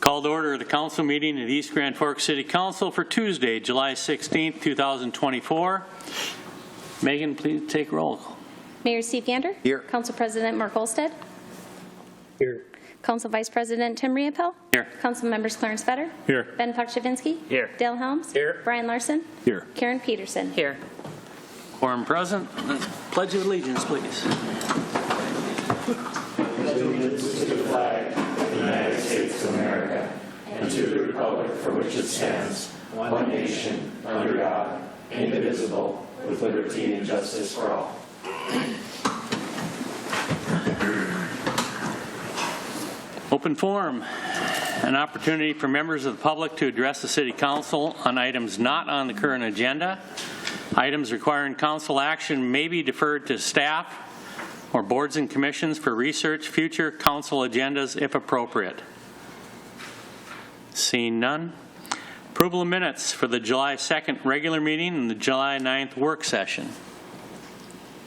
Call to order the council meeting of the East Grand Forks City Council for Tuesday, July 16th, 2024. Megan, please take roll. Mayor Steve Gander. Here. Council President Mark Olstead. Here. Council Vice President Tim Riopel. Here. Council Members Clarence Vetter. Here. Ben Pukshavinsky. Here. Dale Helms. Here. Brian Larson. Here. Karen Peterson. Here. Quorum present. Pledge of allegiance, please. Allegiance to the flag of the United States of America and to the republic for which it stands, one nation, under God, indivisible, with liberty and justice for all. Open forum. An opportunity for members of the public to address the City Council on items not on the current agenda. Items requiring council action may be deferred to staff or boards and commissions for research future council agendas if appropriate. Seeing none. Approval of minutes for the July 2nd regular meeting and the July 9th work session.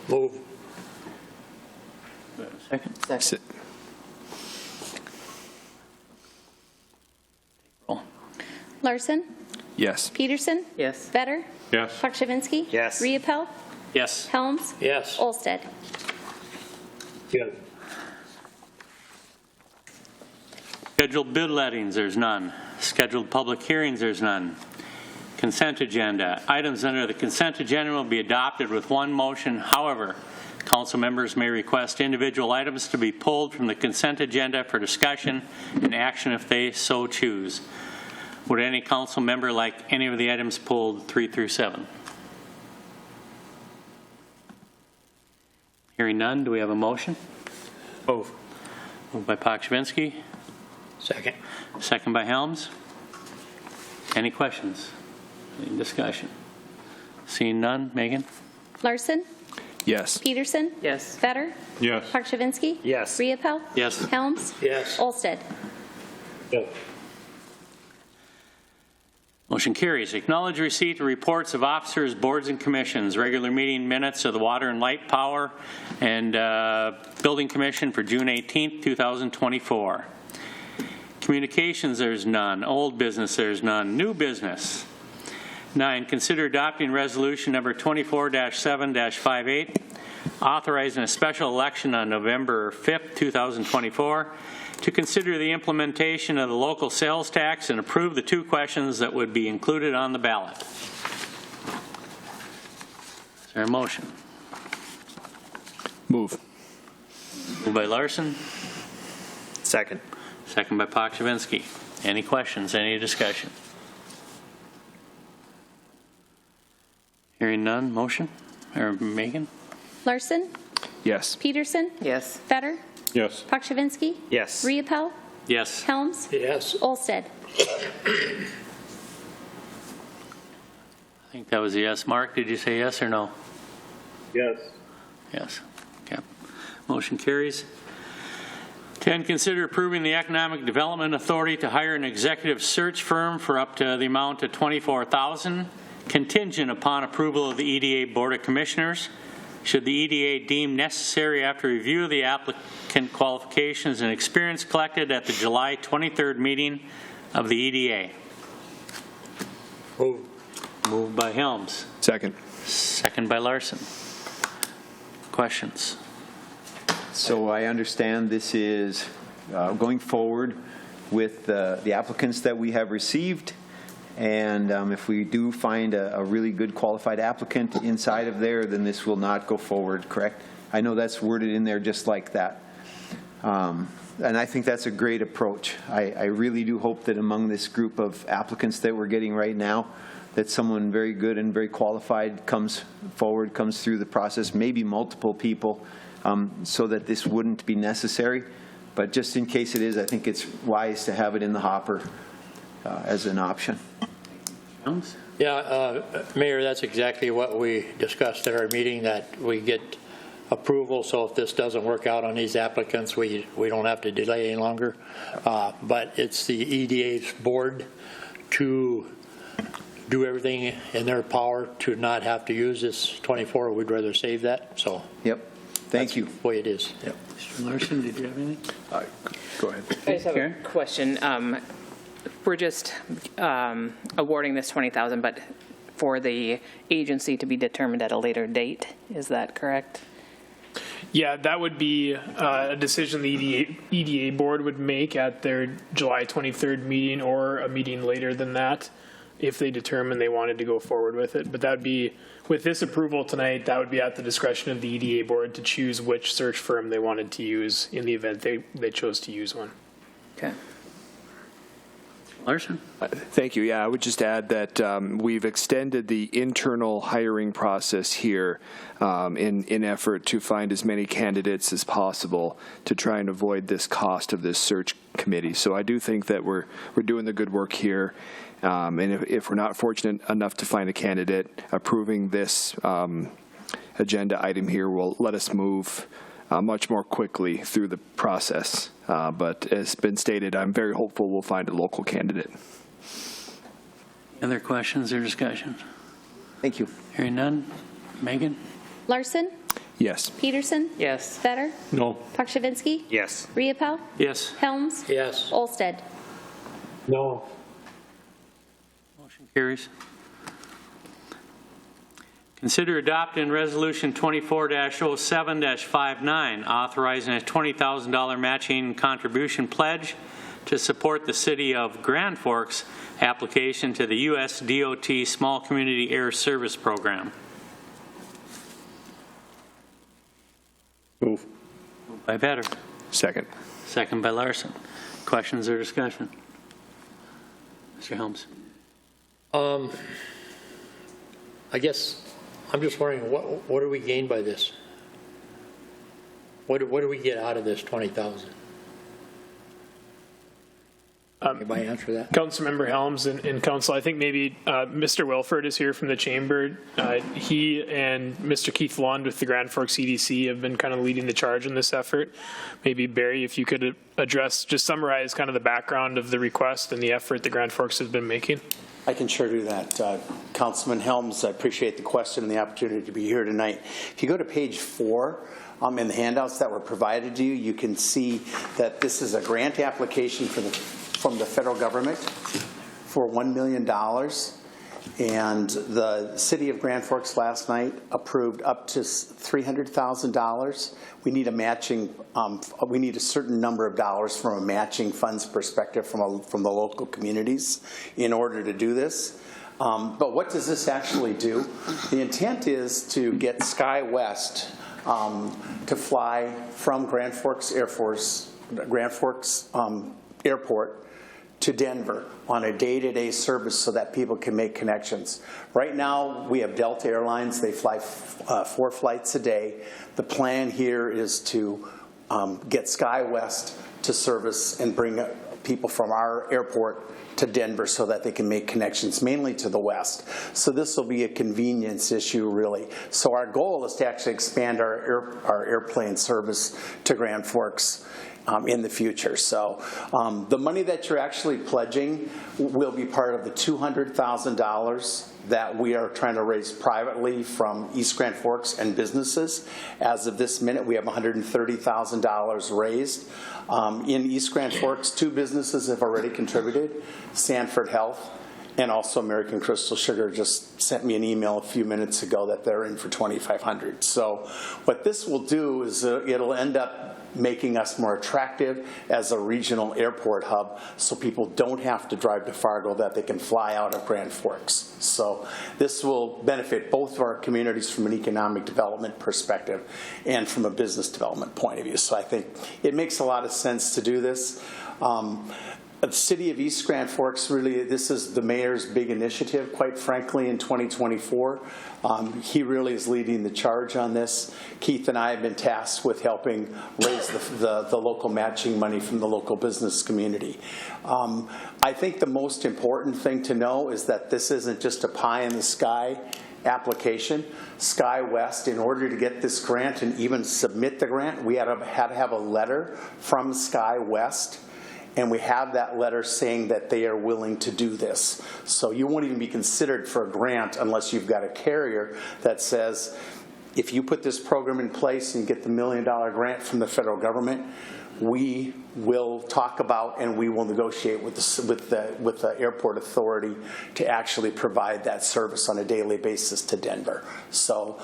Move. Second. Second. Roll. Larson. Yes. Peterson. Yes. Vetter. Yes. Pukshavinsky. Yes. Riopel. Yes. Helms. Yes. Olstead. Yes. Scheduled bid lettings, there's none. Scheduled public hearings, there's none. Consent agenda. Items under the consent agenda will be adopted with one motion. However, council members may request individual items to be pulled from the consent agenda for discussion and action if they so choose. Would any council member like any of the items pulled 3 through 7? Hearing none, do we have a motion? Move. Moved by Pukshavinsky. Second. Second by Helms. Any questions? Any discussion? Seeing none. Megan? Larson. Yes. Peterson. Yes. Vetter. Yes. Pukshavinsky. Yes. Riopel. Yes. Helms. Yes. Olstead. Yes. Motion carries. Acknowledge receipt of reports of officers, boards, and commissions. Regular meeting minutes of the Water and Light Power and Building Commission for June 18th, 2024. Communications, there's none. Old business, there's none. New business. 9, consider adopting resolution number 24-7-58, authorizing a special election on November 5th, 2024, to consider the implementation of the local sales tax and approve the 2 questions that would be included on the ballot. Is there a motion? Move. Moved by Larson, Second. second by Pukshavinsky. Any questions, any discussion? Hearing none, motion? Or Megan? Larson. Yes. Peterson. Yes. Vetter. Yes. Pukshavinsky. Yes. Riopel. Yes. Helms. Yes. Olstead. I think that was a yes. Mark, did you say yes or no? Yes. Yes. Okay. Motion carries. 10, consider approving the Economic Development Authority to hire an executive search firm for up to the amount of $24,000, contingent upon approval of the EDA Board of Commissioners. Should the EDA deem necessary after review of the applicant qualifications and experience collected at the July 23rd meeting of the EDA. Move. Moved by Helms. Second. Second by Larson. Questions? So I understand this is going forward with the applicants that we have received. And if we do find a really good qualified applicant inside of there, then this will not go forward, correct? I know that's worded in there just like that. And I think that's a great approach. I really do hope that among this group of applicants that we're getting right now, that someone very good and very qualified comes forward, comes through the process, maybe multiple people, so that this wouldn't be necessary. But just in case it is, I think it's wise to have it in the hopper as an option. Helms? Yeah, Mayor, that's exactly what we discussed at our meeting, that we get approval, so if this doesn't work out on these applicants, we don't have to delay any longer. But it's the EDA's board to do everything in their power to not have to use this 24. We'd rather save that. So Yep. Thank you. that's the way it is. Yep. Mr. Larson, did you have anything? Go ahead. I just have Karen? a question. we're just awarding this $20,000, but for the agency to be determined at a later date. Is that correct? Yeah, that would be a decision the EDA board would make at their July 23rd meeting or a meeting later than that if they determine they wanted to go forward with it. But that would be, with this approval tonight, that would be at the discretion of the EDA board to choose which search firm they wanted to use in the event they chose to use one. Okay. Larson? Thank you. Yeah, I would just add that we've extended the internal hiring process here in effort to find as many candidates as possible to try and avoid this cost of this search committee. So I do think that we're doing the good work here. And if we're not fortunate enough to find a candidate, approving this agenda item here will let us move much more quickly through the process. But as been stated, I'm very hopeful we'll find a local candidate. Other questions or discussion? Thank you. Hearing none. Megan? Larson, Yes. Peterson, Yes. Fetter, No. Pakshavinsky, Yes. Riepel, Yes. Helms, Yes. Olsted. No. Motion carries. Consider adopting Resolution 24-07-59, authorizing a $20,000 matching contribution pledge to support the City of Grand Forks application to the U.S. DOT Small Community Air Service Program. Move. Moved by Vetter. Second. Second by Larson. Questions or discussion? Mr. Helms. I guess I'm just wondering, what do we gain by this? What do we get out of this 20,000? Anybody answer that? Councilmember Helms and Council, I think maybe Mr. Wilford is here from the chamber. He and Mr. Keith Lund with the Grand Forks CDC have been kind of leading the charge in this effort. Maybe Barry, if you could address, just summarize kind of the background of the request and the effort that Grand Forks has been making. I can sure do that. Councilman Helms, I appreciate the question and the opportunity to be here tonight. If you go to page 4, in the handouts that were provided to you, you can see that this is a grant application from the federal government for $1 million. And the City of Grand Forks last night approved up to $300,000. We need a matching. We need a certain number of dollars from a matching funds perspective from the local communities in order to do this. But what does this actually do? The intent is to get SkyWest to fly from Grand Forks Airport to Denver on a day-to-day service so that people can make connections. Right now, we have Delta Airlines. They fly 4 flights a day. The plan here is to get SkyWest to service and bring people from our airport to Denver so that they can make connections, mainly to the west. So this will be a convenience issue, really. So our goal is to actually expand our airplane service to Grand Forks in the future. So the money that you're actually pledging will be part of the $200,000 that we are trying to raise privately from East Grand Forks and businesses. As of this minute, we have $130,000 raised. In East Grand Forks, 2 businesses have already contributed, Sanford Health and also American Crystal Sugar just sent me an email a few minutes ago that they're in for $2,500. So what this will do is it'll end up making us more attractive as a regional airport hub so people don't have to drive to Fargo, that they can fly out of Grand Forks. So this will benefit both of our communities from an economic development perspective and from a business development point of view. So I think it makes a lot of sense to do this. The City of East Grand Forks, really, this is the mayor's big initiative, quite frankly, in 2024. He really is leading the charge on this. Keith and I have been tasked with helping raise the local matching money from the local business community. I think the most important thing to know is that this isn't just a pie-in-the-sky application. SkyWest, in order to get this grant and even submit the grant, we had to have a letter from SkyWest. And we have that letter saying that they are willing to do this. So you won't even be considered for a grant unless you've got a carrier that says, if you put this program in place and get the $1 million grant from the federal government, we we'll talk about and we will negotiate with the airport authority to actually provide that service on a daily basis to Denver. So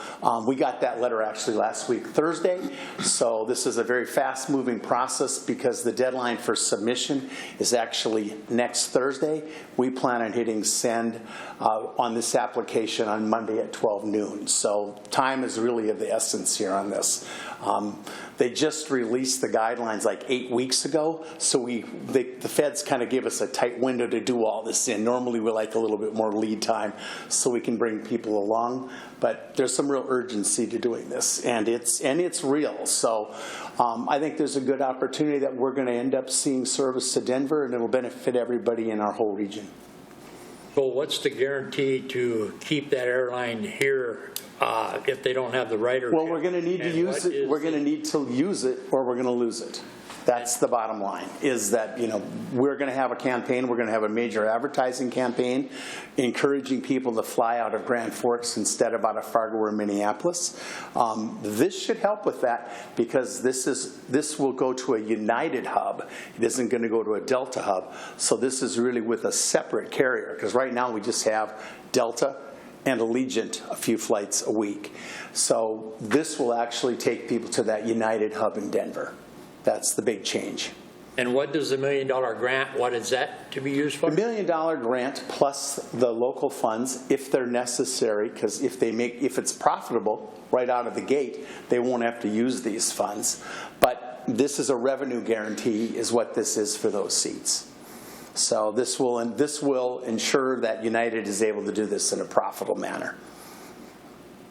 we got that letter actually last week, Thursday. So this is a very fast-moving process because the deadline for submission is actually next Thursday. We plan on hitting send on this application on Monday at 12 noon. So time is really of the essence here on this. They just released the guidelines like 8 weeks ago, so the feds kind of give us a tight window to do all this in. Normally we like a little bit more lead time so we can bring people along, but there's some real urgency to doing this, and it's real. So I think there's a good opportunity that we're going to end up seeing service to Denver, and it'll benefit everybody in our whole region. So what's the guarantee to keep that airline here if they don't have the ridership? Well, we're going to need to use it. We're going to need to use it, or we're going to lose it. That's the bottom line, is that, we're going to have a campaign. We're going to have a major advertising campaign encouraging people to fly out of Grand Forks instead of out of Fargo or Minneapolis. This should help with that because this will go to a United hub. It isn't going to go to a Delta hub. So this is really with a separate carrier, because right now we just have Delta and Allegiant a few flights a week. So this will actually take people to that United hub in Denver. That's the big change. And what does the $1 million grant, what is that to be used for? The $1 million grant plus the local funds, if they're necessary, because if it's profitable right out of the gate, they won't have to use these funds. But this is a revenue guarantee is what this is for those seats. So this will ensure that United is able to do this in a profitable manner.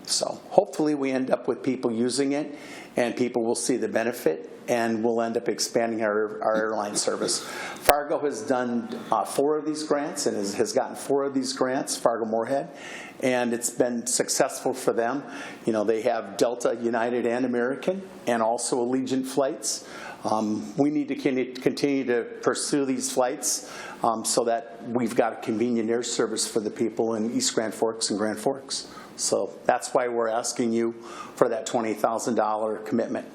So hopefully we end up with people using it and people will see the benefit and we'll end up expanding our airline service. Fargo has done 4 of these grants and has gotten 4 of these grants, Fargo-Moorhead, and it's been successful for them. They have Delta, United, and American, and also Allegiant flights. We need to continue to pursue these flights so that we've got a convenient air service for the people in East Grand Forks and Grand Forks. So that's why we're asking you for that $20,000 commitment.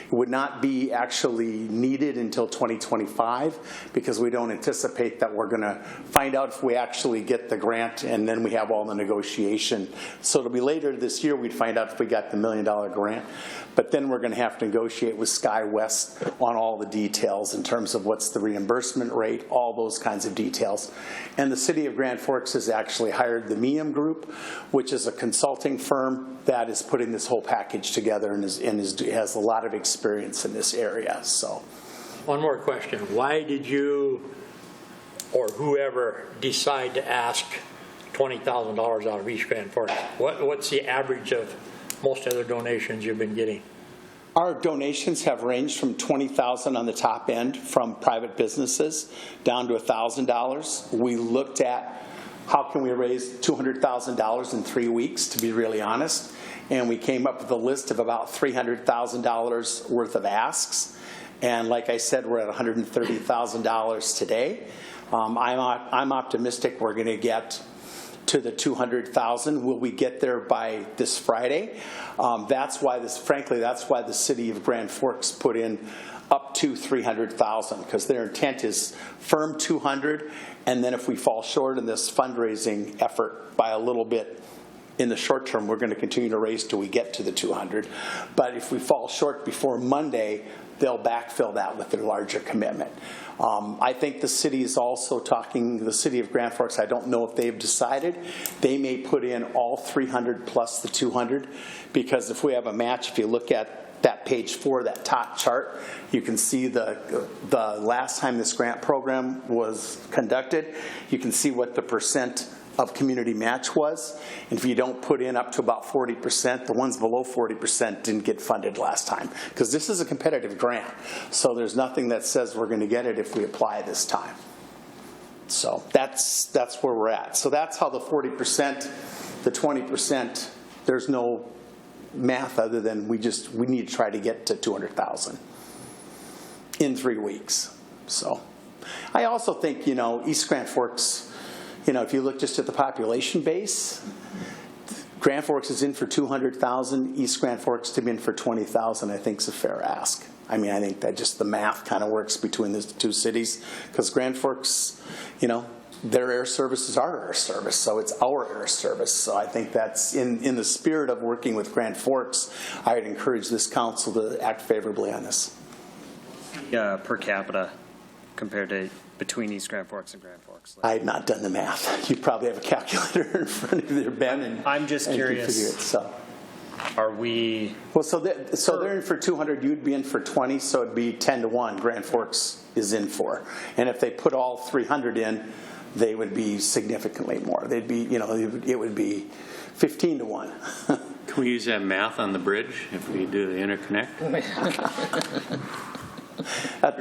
It would not be actually needed until 2025 because we don't anticipate that we're going to find out if we actually get the grant and then we have all the negotiation. So it'll be later this year we'd find out if we got the $1 million grant. But then we're going to have to negotiate with SkyWest on all the details in terms of what's the reimbursement rate, all those kinds of details. And the City of Grand Forks has actually hired the MEAM Group, which is a consulting firm that is putting this whole package together and has a lot of experience in this area. So, one more question. Why did you or whoever decide to ask $20,000 out of East Grand Forks? What's the average of most other donations you've been getting? Our donations have ranged from $20,000 on the top end from private businesses down to $1,000. We looked at how can we raise $200,000 in 3 weeks, to be really honest, and we came up with a list of about $300,000 worth of asks. And like I said, we're at $130,000 today. I'm optimistic we're going to get to the $200,000. Will we get there by this Friday? That's why the City of Grand Forks put in up to $300,000 because their intent is firm $200,000, and then if we fall short in this fundraising effort by a little bit in the short term, we're going to continue to raise till we get to the $200,000. But if we fall short before Monday, they'll backfill that with their larger commitment. I think the city is also talking, the City of Grand Forks, I don't know if they've decided. They may put in all $300,000 plus the $200,000 because if we have a match, if you look at that page 4, that top chart, you can see the last time this grant program was conducted, you can see what the percent of community match was. And if you don't put in up to about 40%, the ones below 40% didn't get funded last time because this is a competitive grant. So there's nothing that says we're going to get it if we apply this time. So that's where we're at. So that's how the 40%, the 20%, there's no math other than we need to try to get to $200,000 in 3 weeks. So I also think, East Grand Forks, if you look just at the population base, Grand Forks is in for $200,000. East Grand Forks to be in for $20,000, I think, is a fair ask. I mean, I think that just the math kind of works between the two cities, because Grand Forks, you know, their air service is our air service, so it's our air service. So I think that's in the spirit of working with Grand Forks, I would encourage this council to act favorably on this. Per capita compared to between East Grand Forks and Grand Forks? I have not done the math. You probably have a calculator in front of you there, Ben. And I'm just curious. Figure it, so. Are we? Well, so they're in for 200. You'd be in for 20, so it'd be 10-1. Grand Forks is in for, and if they put all 300 in, they would be significantly more. They'd be, you know, it would be 15-1. Can we use that math on the bridge if we do the interconnect?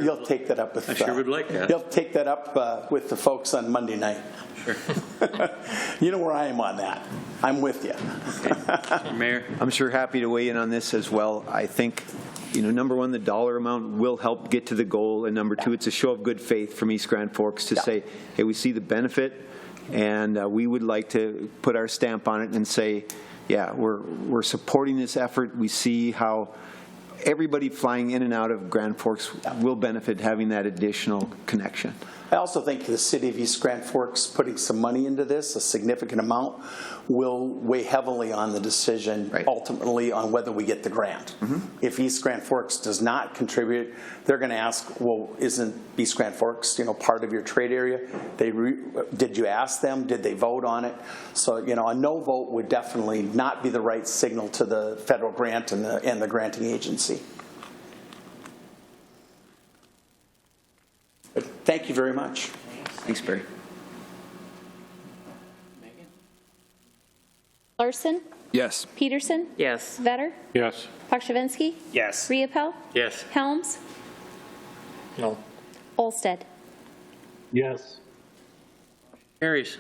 You'll take that up with. I sure would like that. You'll take that up with the folks on Monday night. Sure. You know where I am on that. I'm with you. Okay. Mayor? I'm sure happy to weigh in on this as well. I think, you know, number one, the dollar amount will help get to the goal, and number two, it's a show of good faith from East Grand Forks to say, hey, we see the benefit, and we would like to put our stamp on it and say, yeah, we're supporting this effort. We see how everybody flying in and out of Grand Forks will benefit having that additional connection. I also think the city of East Grand Forks putting some money into this, a significant amount, will weigh heavily on the decision ultimately on whether we get the grant. If East Grand Forks does not contribute, they're going to ask, well, isn't East Grand Forks, you know, part of your trade area? Did you ask them? Did they vote on it? So, you know, a no vote would definitely not be the right signal to the federal grant and the granting agency. But thank you very much. Thanks, Barry. Larson, Yes. Peterson, Yes. Vetter, Yes. Pakshavinsky, Yes. Riepel, Yes. Helms, No. Olsted. Yes. Carries.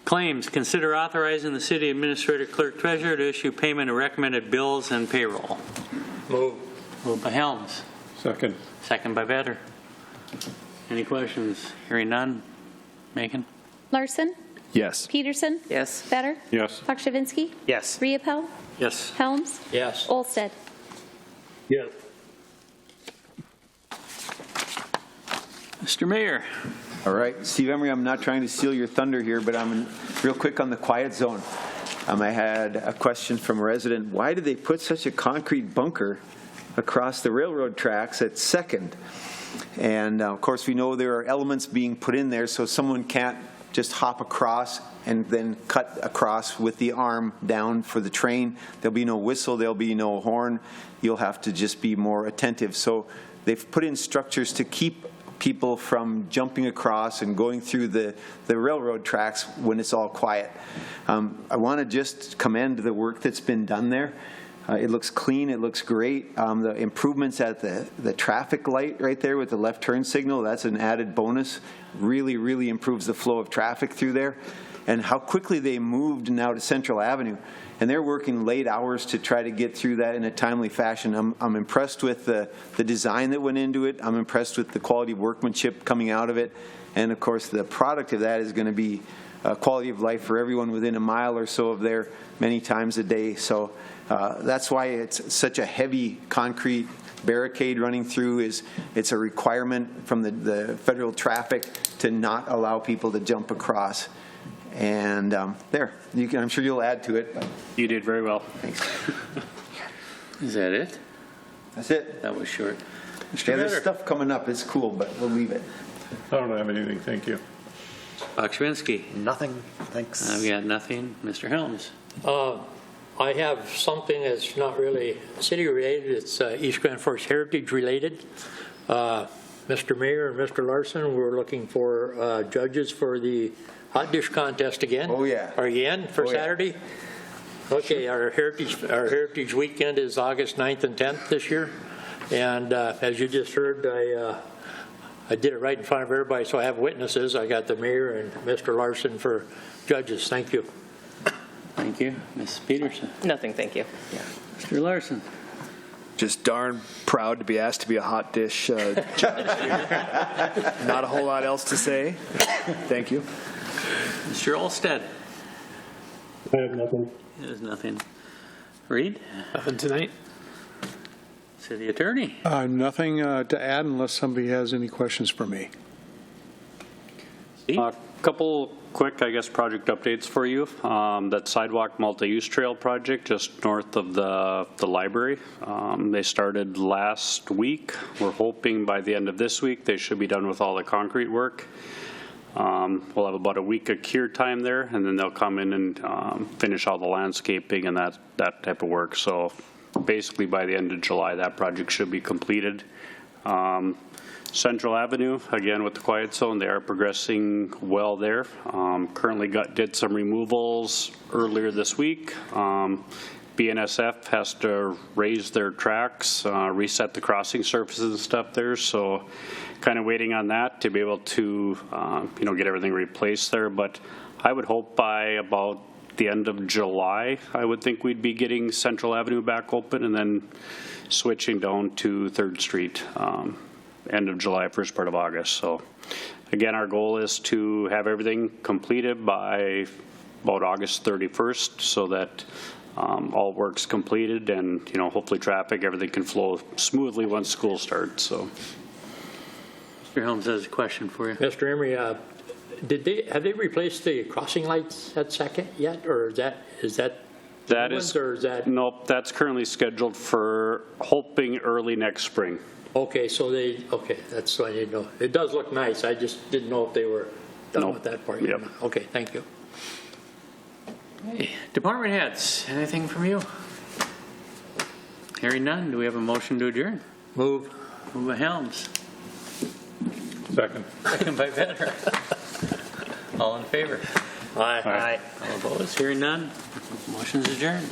Claims. Consider authorizing the city administrator, clerk, treasurer to issue payment of recommended bills and payroll. Move. Moved by Helms. Second. Second by Vetter. Any questions? Hearing none. Megan? Larson, Yes. Peterson, Yes. Vetter, Yes. Pakshavinsky, Yes. Riepel, Yes. Helms, Yes. Olsted. Yes. Mr. Mayor? All right, Steve Emery, I'm not trying to steal your thunder here, but I'm real quick on the quiet zone. I had a question from a resident. Why did they put such a concrete bunker across the railroad tracks at 2nd? And of course, we know there are elements being put in there, so someone can't just hop across and then cut across with the arm down for the train. There'll be no whistle, there'll be no horn. You'll have to just be more attentive. So they've put in structures to keep people from jumping across and going through the railroad tracks when it's all quiet. I want to just commend the work that's been done there. It looks clean, it looks great. The improvements at the traffic light right there with the left turn signal, that's an added bonus. Really, really improves the flow of traffic through there. And how quickly they moved now to Central Avenue. And they're working late hours to try to get through that in a timely fashion. I'm impressed with the design that went into it. I'm impressed with the quality of workmanship coming out of it. And of course, the product of that is going to be quality of life for everyone within a mile or so of there many times a day. So that's why it's such a heavy concrete barricade running through. It's a requirement from the federal traffic to not allow people to jump across. And I'm sure you'll add to it. But You did very well. thanks. Is that it? That's it. That was short. Yeah, there's stuff coming up. It's cool, but we'll leave it. I don't have anything, thank you. Pakshavinsky? Nothing. Thanks. I've got nothing. Mr. Helms? I have something that's not really city related. It's East Grand Forks Heritage related. Mr. Mayor and Mr. Larson, we're looking for judges for the hot dish contest again. Oh, yeah. Again for Saturday. Okay, our Heritage Weekend is August 9th and 10th this year. And as you just heard, I did it right in front of everybody, so I have witnesses. I got the mayor and Mr. Larson for judges. Thank you. Thank you. Ms. Peterson? Nothing, thank you. Mr. Larson? Just darn proud to be asked to be a hot dish judge. Not a whole lot else to say. Thank you. Mr. Olsted? I have nothing. There's nothing. Reed? Nothing tonight. City Attorney. Nothing to add unless somebody has any questions for me. Steve? Couple quick, I guess, project updates for you. That sidewalk multi-use trail project just north of the library. They started last week. We're hoping by the end of this week they should be done with all the concrete work. We'll have about a week of cure time there, and then they'll come in and finish all the landscaping and that type of work. So basically by the end of July, that project should be completed. Central Avenue, again with the quiet zone, they are progressing well there. Currently did some removals earlier this week. BNSF has to raise their tracks, reset the crossing surfaces and stuff there, so kind of waiting on that to be able to get everything replaced there. But I would hope by about the end of July, I would think we'd be getting Central Avenue back open and then switching down to 3rd Street. End of July, first part of August. So again, our goal is to have everything completed by about August 31st so that all work's completed and, hopefully traffic, everything can flow smoothly once school starts. So. Mr. Helms has a question for you. Mr. Emery, have they replaced the crossing lights at Second yet, or is that Nope, that's currently scheduled for hoping early next spring. Okay, that's what I didn't know. It does look nice. I just didn't know if they were done with that part yet. Yep. Okay, thank you. Hey, department heads, anything from you? Hearing none, do we have a motion to adjourn? Move. Move by Helms. Second. Second by Vetter. All in favor? Aye. All opposed? Hearing none, motion's adjourned.